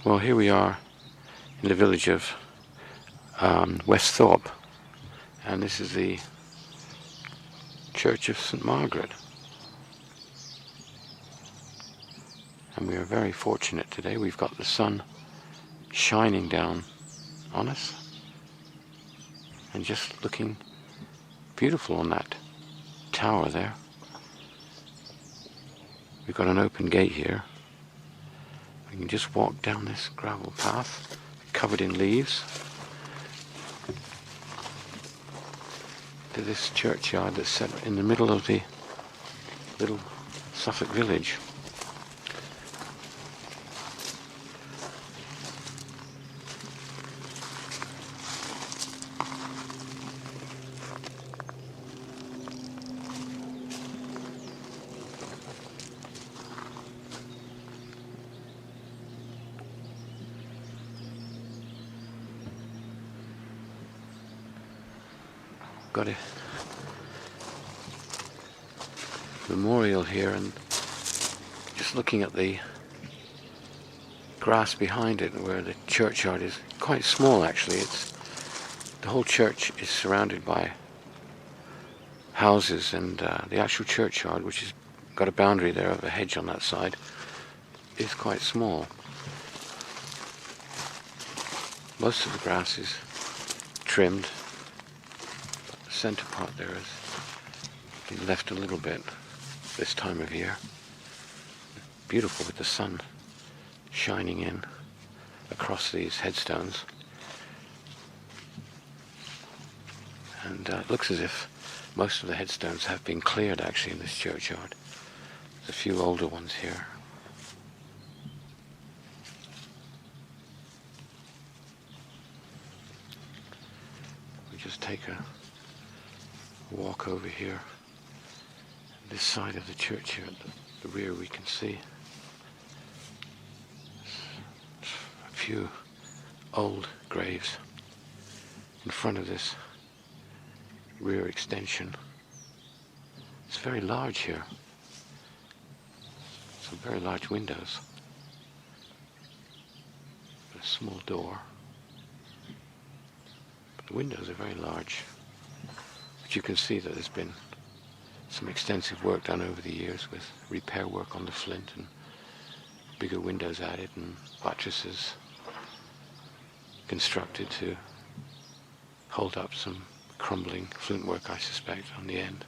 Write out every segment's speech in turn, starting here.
Well, here we are in the village of Westhorpe, and this is the church of St Margaret. And we are very fortunate today. We've got the sun shining down on us and just looking beautiful on that tower there. We've got an open gate here. We can just walk down this gravel path covered in leaves to this churchyard that's set in the middle of the little Suffolk village. Got a memorial here, and just looking at the grass behind it where the churchyard is quite small actually. The whole church is surrounded by houses, and the actual churchyard, which has got a boundary there of a hedge on that side, is quite small. Most of the grass is trimmed. The centre part there has been left a little bit this time of year. Beautiful with the sun shining in across these headstones. And it looks as if most of the headstones have been cleared actually in this churchyard. There's a few older ones here. We just take a walk over here. This side of the church here, at the rear, we can see a few old graves in front of this rear extension. It's very large here. Some very large windows. A small door. But the windows are very large. But you can see that there's been some extensive work done over the years with repair work on the flint and bigger windows added and buttresses constructed to hold up some crumbling flint work, I suspect, on the end.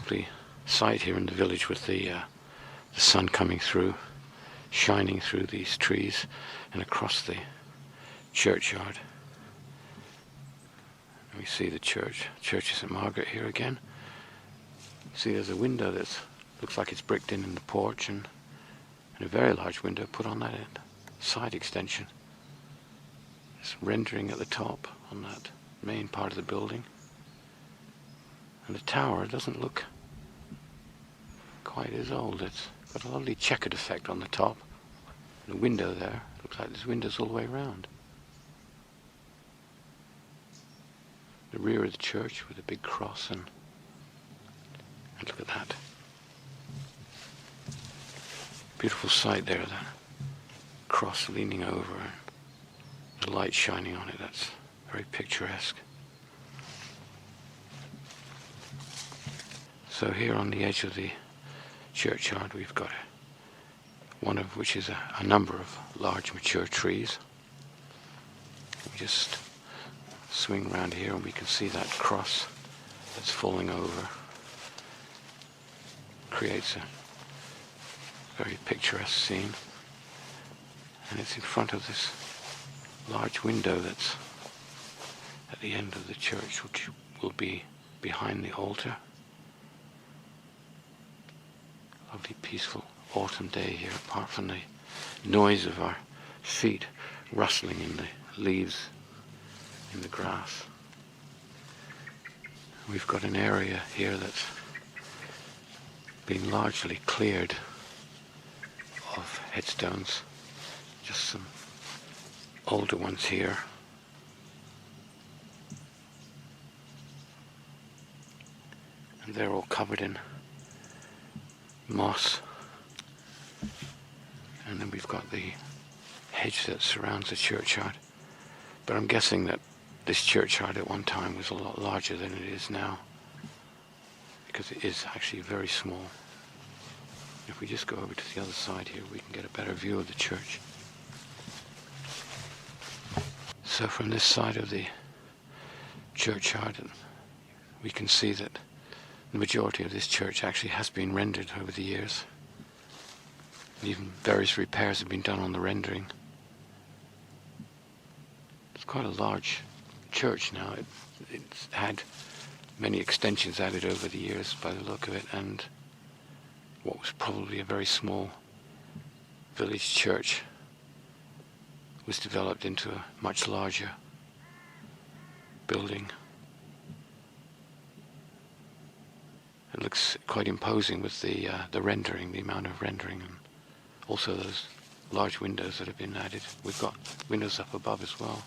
The sight here in the village with the sun coming through, shining through these trees and across the churchyard. And we see the church of St Margaret here again. See, there's a window that looks like it's bricked in the porch, and a very large window put on that end, side extension. It's rendering at the top on that main part of the building. And the tower doesn't look quite as old. It's got a lovely checkered effect on the top. And the window there, looks like there's windows all the way around. The rear of the church with a big cross, and look at that. Beautiful sight there, that cross leaning over and the light shining on it. That's very picturesque. So here on the edge of the churchyard we've got one of which is a number of large mature trees. We just swing around here and we can see that cross that's falling over. Creates a very picturesque scene, and it's in front of this large window that's at the end of the church, which will be behind the altar. Lovely peaceful autumn day here, apart from the noise of our feet rustling in the leaves in the grass. We've got an area here that's been largely cleared of headstones, just some older ones here. they're all covered in moss. And then we've got the hedge that surrounds the churchyard. But I'm guessing that this churchyard at one time was a lot larger than it is now, because it is actually very small. If we just go over to the other side here, we can get a better view of the church. So from this side of the churchyard, we can see that the majority of this church actually has been rendered over the years. And even various repairs have been done on the rendering. It's quite a large church now. It's had many extensions added over the years by the look of it, and what was probably a very small village church was developed into a much larger building. It looks quite imposing with the rendering, the amount of rendering, and also those large windows that have been added. We've got windows up above as well.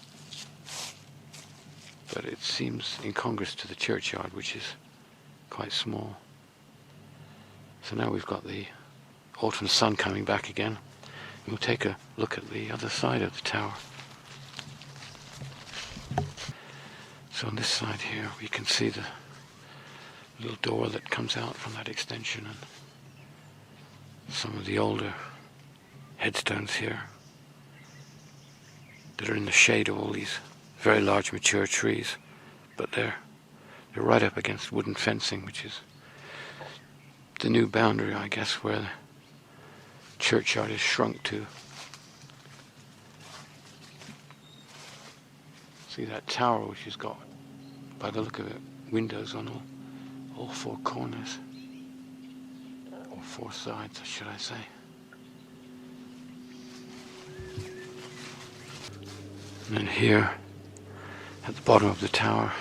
But it seems incongruous to the churchyard, which is quite small. So now we've got the autumn sun coming back again. We'll take a look at the other side of the tower. So on this side here we can see the little door that comes out from that extension, and some of the older headstones here that are in the shade of all these very large mature trees, but they're right up against wooden fencing, which is the new boundary, I guess, where the churchyard is shrunk to. See that tower, which has got, by the look of it, windows on all four corners, or four sides, should I say. And then here, at the bottom of the tower,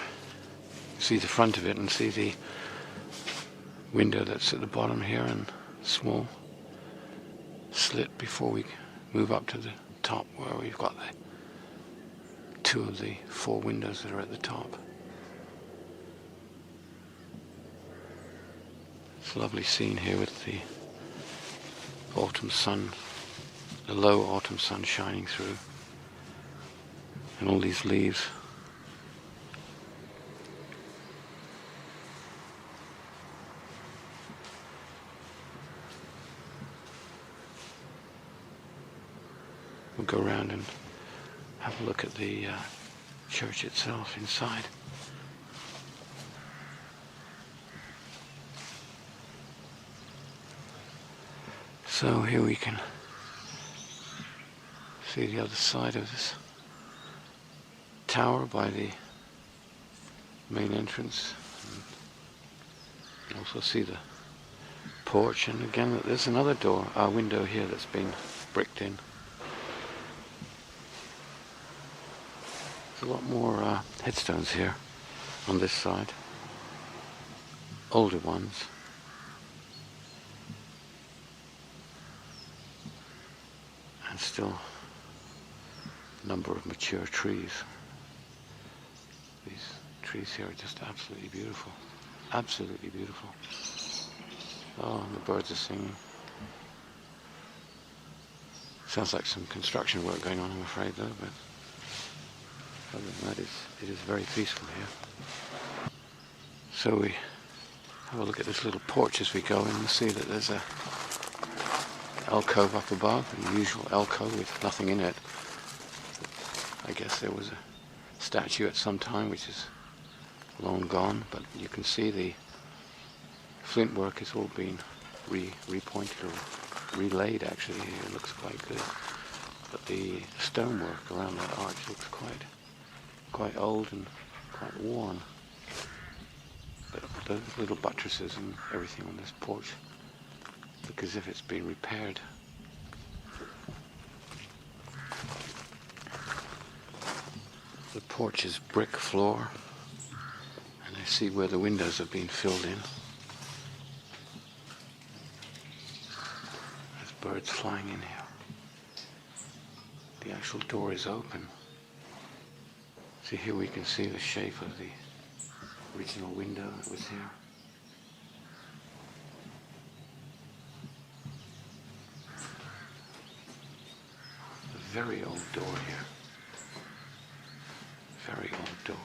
see the front of it and see the window that's at the bottom here, and small slit before we move up to the top, where we've got the two of the four windows that are at the top. It's a lovely scene here with the autumn sun, the low autumn sun shining through, and all these leaves. We'll go around and have a look at the church itself inside. So here we can see the other side of this tower by the main entrance, and also see the porch, and again there's another window here that's been bricked in. There's a lot more headstones here on this side, older ones. And still a number of mature trees. These trees here are just absolutely beautiful. Absolutely beautiful. Oh, and the birds are singing. Sounds like some construction work going on, I'm afraid, though, but other than that, it is very peaceful here. So we have a look at this little porch as we go in and see that there's a alcove up above, the usual alcove with nothing in it. I guess there was a statue at some time which is long gone, but you can see the flint work has all been repointed or relaid actually. It looks quite good. But the stonework around that arch looks quite old and quite worn. But the little buttresses and everything on this porch look as if it's been repaired. The porch is brick floor, and I see where the windows have been filled in. There's birds flying in here. The actual door is open. See, here we can see the shape of the original window that was here. very old door here. Very old door.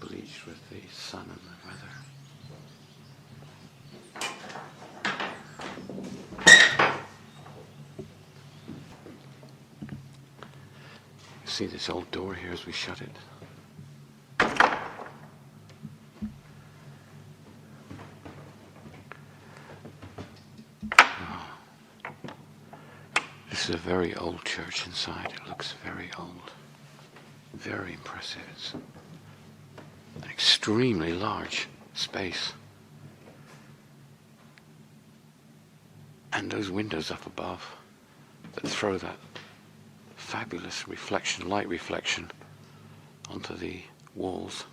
Bleached with the sun and the weather. See this old door here as we shut it. Oh. This is a very old church inside. It looks very old. Very impressive. It's an extremely large space. And those windows up above that throw that fabulous reflection, light reflection onto the walls.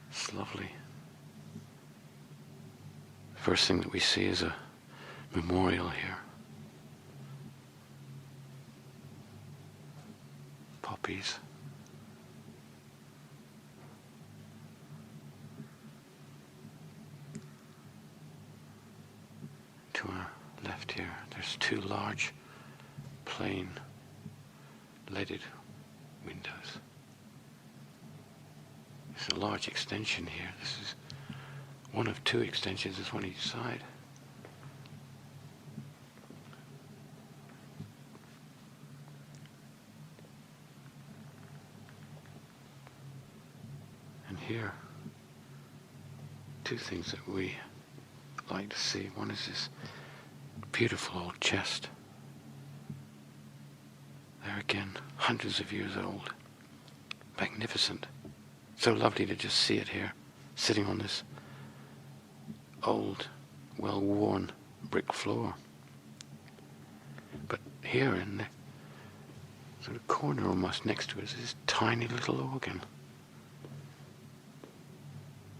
It's lovely. First thing that we see is a memorial here. Poppies. To our left here, there's two large plain leaded windows. There's a large extension here. This is one of two extensions. There's one each side. And here, two things that we like to see. One is this beautiful old chest. There again, hundreds of years old. Magnificent. So lovely to just see it here, sitting on this old, well-worn brick floor. But here in the sort of corner almost next to us is this tiny little organ.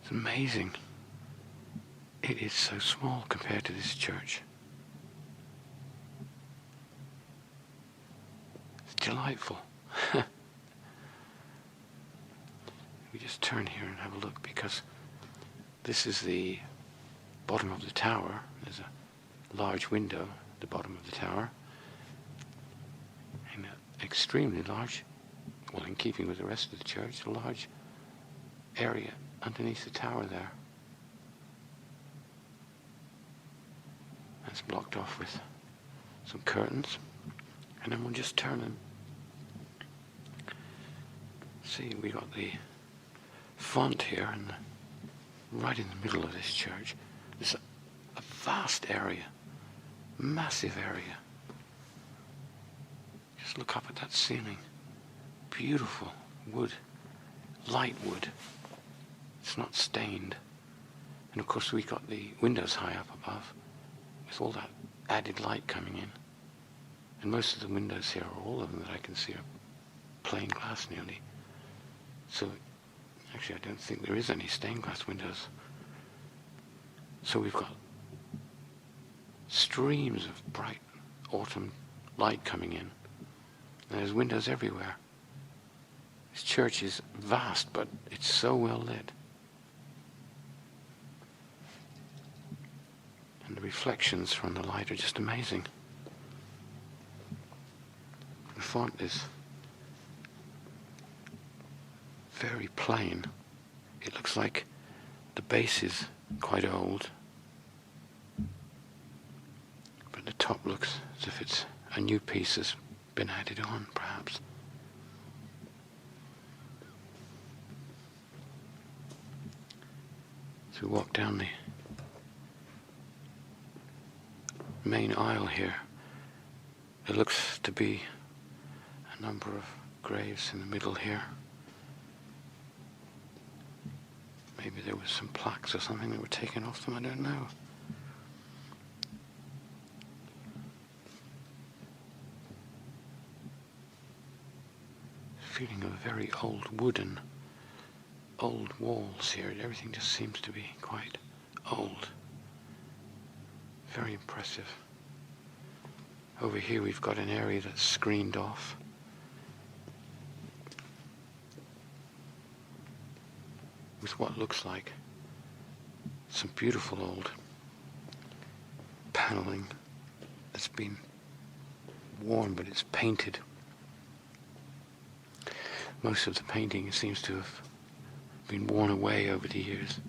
It's amazing. It is so small compared to this church. Delightful. We just turn here and have a look, because this is the bottom of the tower. There's a large window at the bottom of the tower, and an extremely large, well, in keeping with the rest of the church, a large area underneath the tower there. That's blocked off with some curtains, and then we'll just turn and see. We got the font here, and right in the middle of this church, there's a vast area, massive area. Just look up at that ceiling. Beautiful wood, light wood. It's not stained. And of course we got the windows high up above, with all that added light coming in. And most of the windows here, or all of them that I can see, are plain glass nearly. So actually I don't think there is any stained glass windows. So we've got streams of bright autumn light coming in. And there's windows everywhere. This church is vast, but it's so well lit. And the reflections from the light are just amazing. The font is very plain. It looks like the base is quite old, but the top looks as if it's a new piece has been added on, perhaps. So we walk down the main aisle here. There looks to be a number of graves in the middle here. Maybe there was some plaques or something that were taken off them, I don't know. Feeling of very old wooden, old walls here. Everything just seems to be quite old. Very impressive. Over here we've got an area that's screened off. With what looks like some beautiful old paneling that's been worn, but it's painted. Most of the painting seems to have been worn away over the years.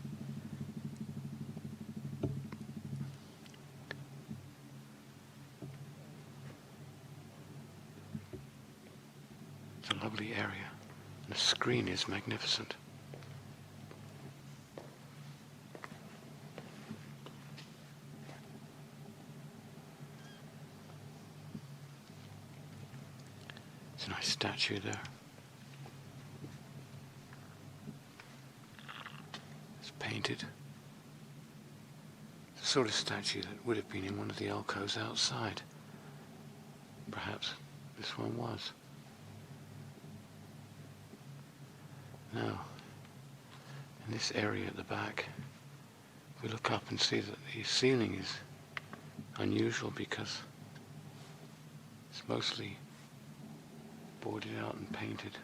It's a lovely area. And the screen is magnificent. It's a nice statue there. It's painted. It's the sort of statue that would have been in one of the alcoves outside. Perhaps this one was. Now, in this area at the back, we look up and see that the ceiling is unusual because it's mostly boarded out and painted.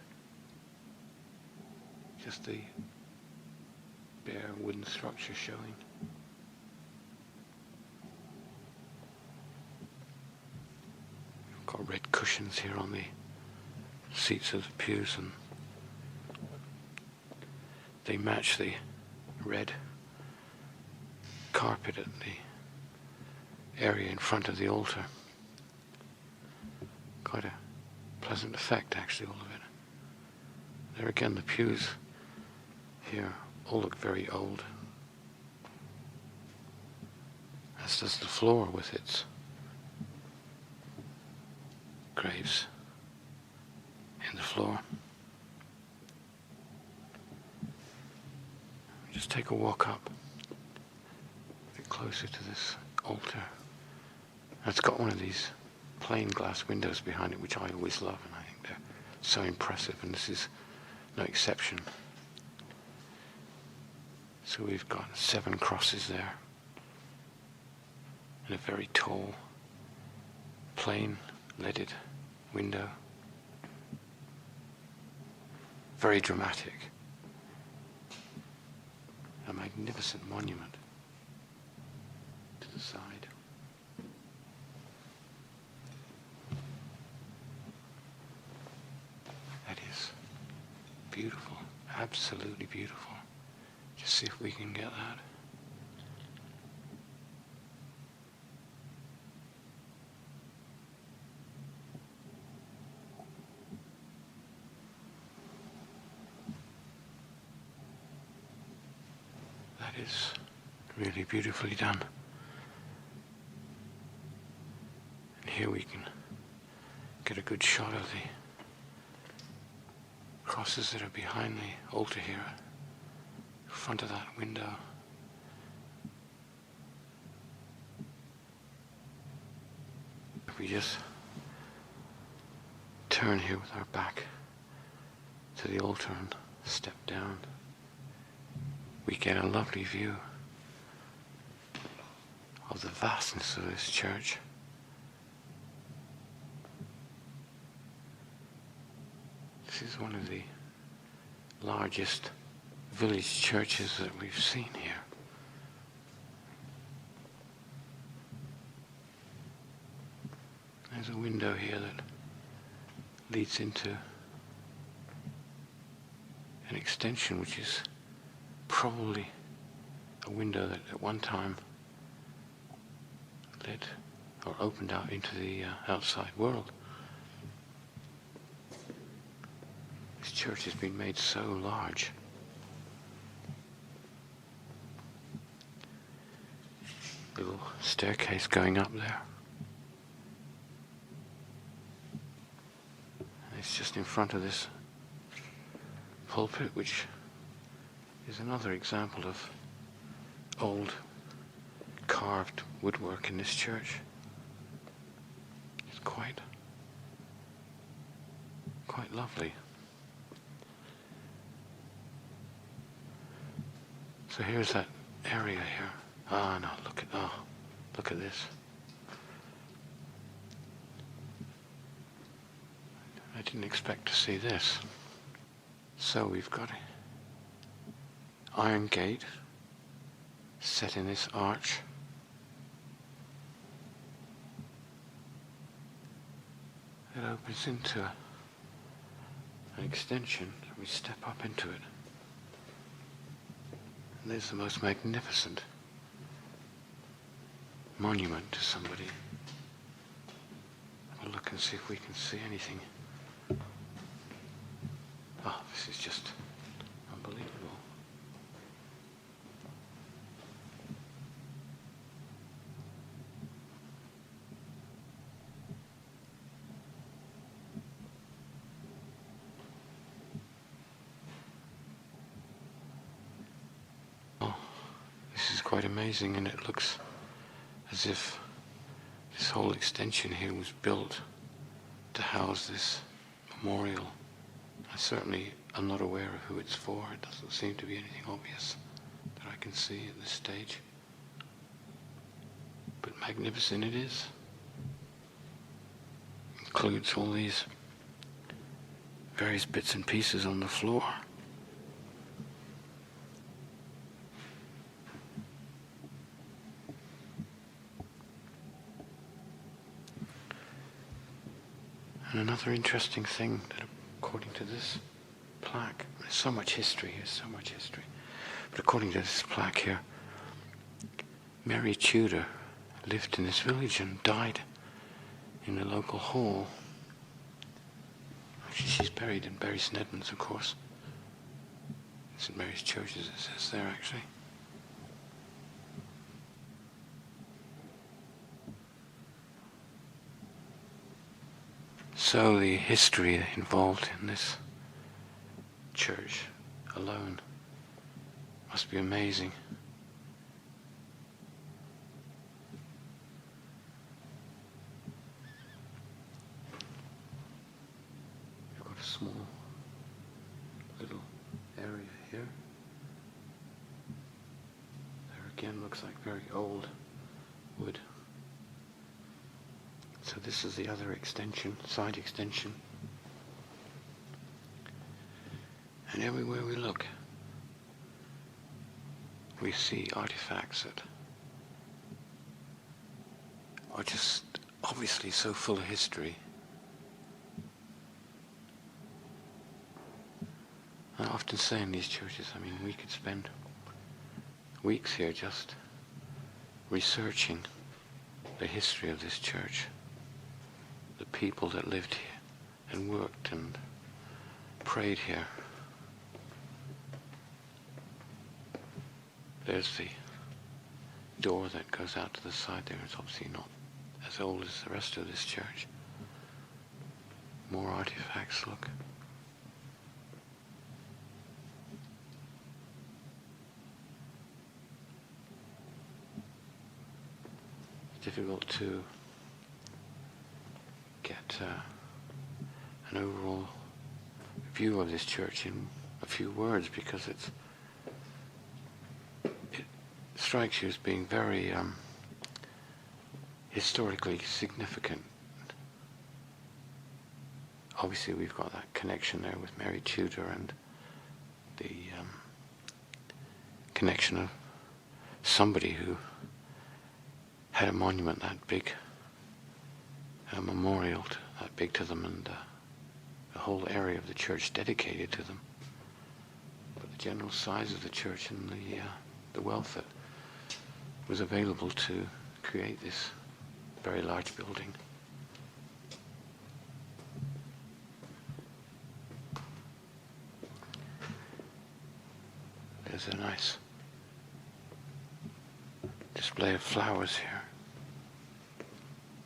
Just the bare wooden structure showing. We've got red cushions here on the seats of the pews, and they match the red carpet at the area in front of the altar. Quite a pleasant effect, actually, all of it. There again, the pews here all look very old, as does the floor with its graves in the floor. Just take a walk up a bit closer to this altar. It's got one of these plain glass windows behind it, which I always love, and I think they're so impressive, and this is no exception. So we've got 7 crosses there, and a very tall, plain, leaded window. Very dramatic. A magnificent monument to the side. That is beautiful, absolutely beautiful. Just see if we can get that. That is really beautifully done. And here we can get a good shot of the crosses that are behind the altar here, in front of that window. If we just turn here with our back to the altar and step down, we get a lovely view of the vastness of this church. This is one of the largest village churches that we've seen here. There's a window here that leads into an extension which is probably a window that at one time led or opened out into the outside world. This church has been made so large. Little staircase going up there. And it's just in front of this pulpit, which is another example of old carved woodwork in this church. It's quite lovely. So here's that area here. Look at this. I didn't expect to see this. So we've got an iron gate set in this arch. It opens into an extension. We step up into it. And there's the most magnificent monument to somebody. Have a look and see if we can see anything. Oh, this is just unbelievable. Oh, this is quite amazing, and it looks as if this whole extension here was built to house this memorial. I certainly am not aware of who it's for. It doesn't seem to be anything obvious that I can see at this stage. But magnificent it is. Includes all these various bits and pieces on the floor. And another interesting thing that, according to this plaque, there's so much history here, so much history. But according to this plaque here, Mary Tudor lived in this village and died in the local hall. Actually, she's buried in Bury St Edmunds, of course. St Mary's Church, as it says there, actually. So the history involved in this church alone must be amazing. You've got a small little area here. There again looks like very old wood. So this is the other extension, side extension. And everywhere we look, we see artifacts that are just obviously so full of history. I often say in these churches, I mean, we could spend weeks here just researching the history of this church, the people that lived here and worked and prayed here. There's the door that goes out to the side there. It's obviously not as old as the rest of this church. More artifacts, look. It's difficult to get an overall view of this church in a few words, because it strikes you as being very historically significant. Obviously we've got that connection there with Mary Tudor and the connection of somebody who had a monument that big, a memorial that big to them, and the whole area of the church dedicated to them. But the general size of the church and the wealth that was available to create this very large building. There's a nice display of flowers here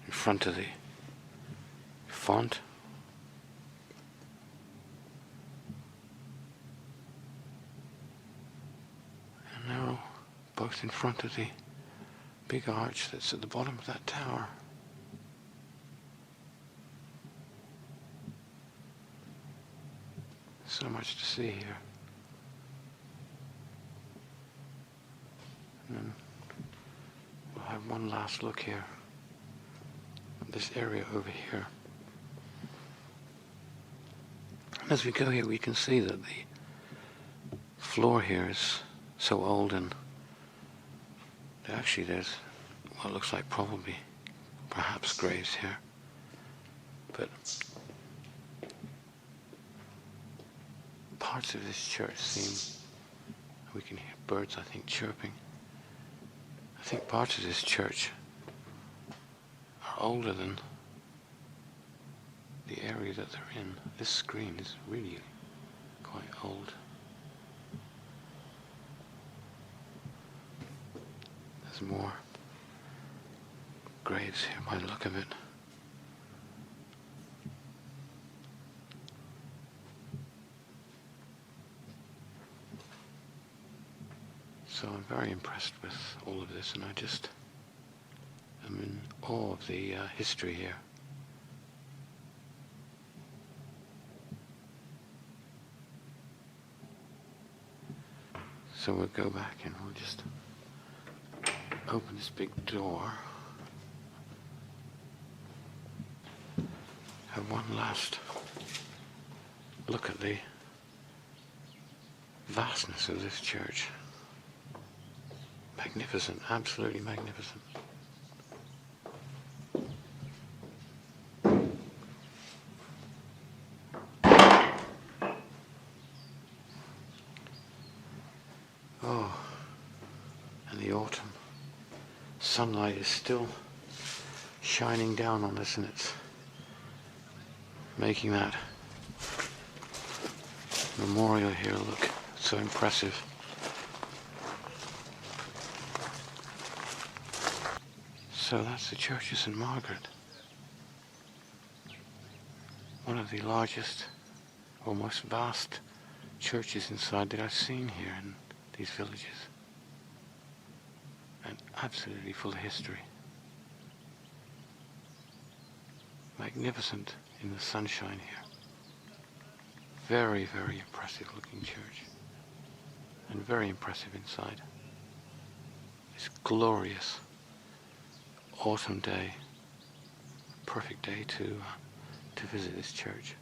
in front of the font. And they're all both in front of the big arch that's at the bottom of that tower. So much to see here. And then we'll have one last look here at this area over here. And as we go here, we can see that the floor here is so old, and actually there's what looks like probably perhaps graves here. but parts of this church seem, we can hear birds, I think, chirping. I think parts of this church are older than the area that they're in. This screen is really quite old. There's more graves here by the look of it. So I'm very impressed with all of this, and I just am in awe of the history here. So we'll go back and we'll just open this big door. Have one last look at the vastness of this church. Magnificent, absolutely magnificent. Oh, and the autumn sunlight is still shining down on this, and it's making that memorial here look so impressive. So that's the Church of St Margaret. One of the largest, or most vast churches inside that I've seen here in these villages. And absolutely full of history. Magnificent in the sunshine here. Very, very impressive looking church. And very impressive inside. This glorious autumn day. Perfect day to visit this church.